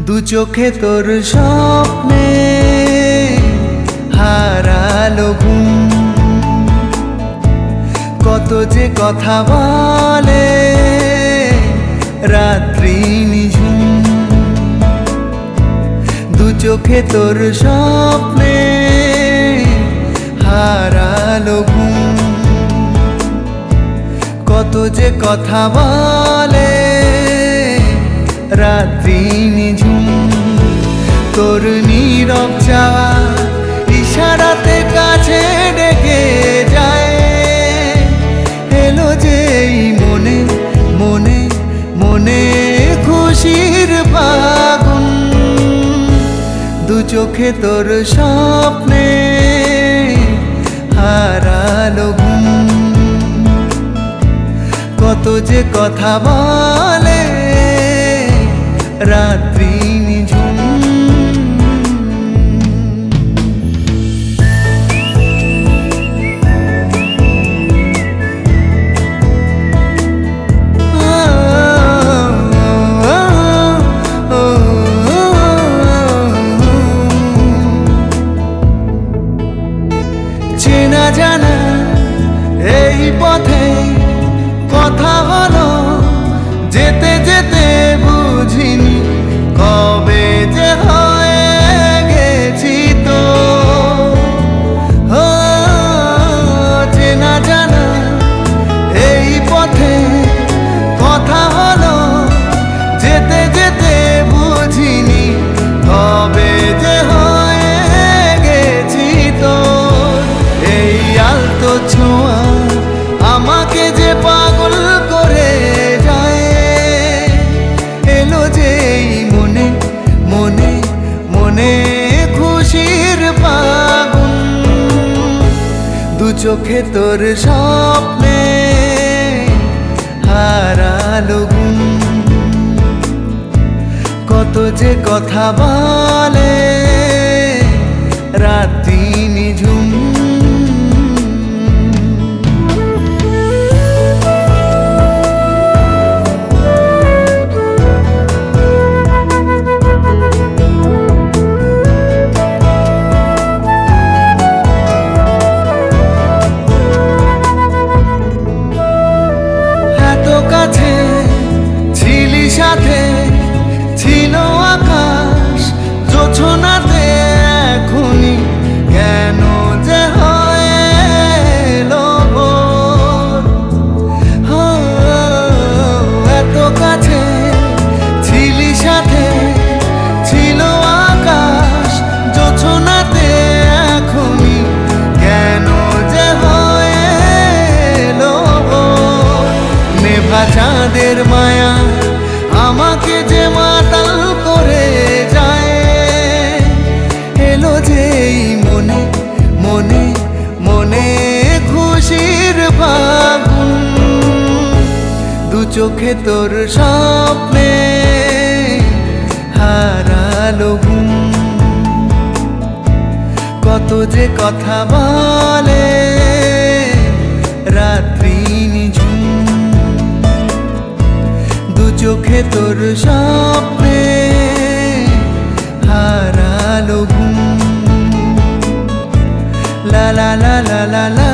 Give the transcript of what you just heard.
দু চোখে তোর স্বপ্নে হারালো ঘুম, কত যে কথা বলে রাত্রি নিঝুম। দু চোখে তোর স্বপ্নে হারালো ঘুম, কত যে কথা বলে রাত্রি নিঝুম। তোর নীরব চাওয়া ইশারাতে কাছে ডেকে যায়, এলো যেই মনে মনে মনে খুশির ফাগুন। দু চোখে তোর স্বপ্নে হারালো ঘুম, কত যে কথা বলে রাত্রি নিঝুম। চেনা জানা এই পথে কথা হলো, যেতে যেতে বুঝিনি কবে যে হয়ে গেছি তো। চেনা জানা এই পথে কথা হলো, যেতে যেতে বুঝিনি কবে যে হয়ে গেছি তো। এই আলতো ছোঁয়া আমাকে যে পাগল করে যায়, এলো যেই মনে মনে মনে খুশির ফাগুন। দু চোখে তোর স্বপ্নে হারালো ঘুম, কত যে কথা বলে রাত্রি নিঝুম। কাছে ছিলি সাথে ছিল আকাশ জোছনাতে, এখনই কেন যে হয়ে এলো ভোর। এত কাছে ছিলি সাথে ছিল আকাশ জোছনাতে, এখনই কেন যে হয়ে এলো ভোর। নেভা চাঁদের মায়া আমাকে যে মাতাল করে যায়, এলো যেই মনে মনে মনে খুশির ফাগুন। দু চোখে তোর স্বপ্নে হারালো ঘুম, কত যে কথা বলে রাত্রি নিঝুম। দু চোখে তোর স্বপ্নে হারালো ঘুম, লা লা লা লা লা লা।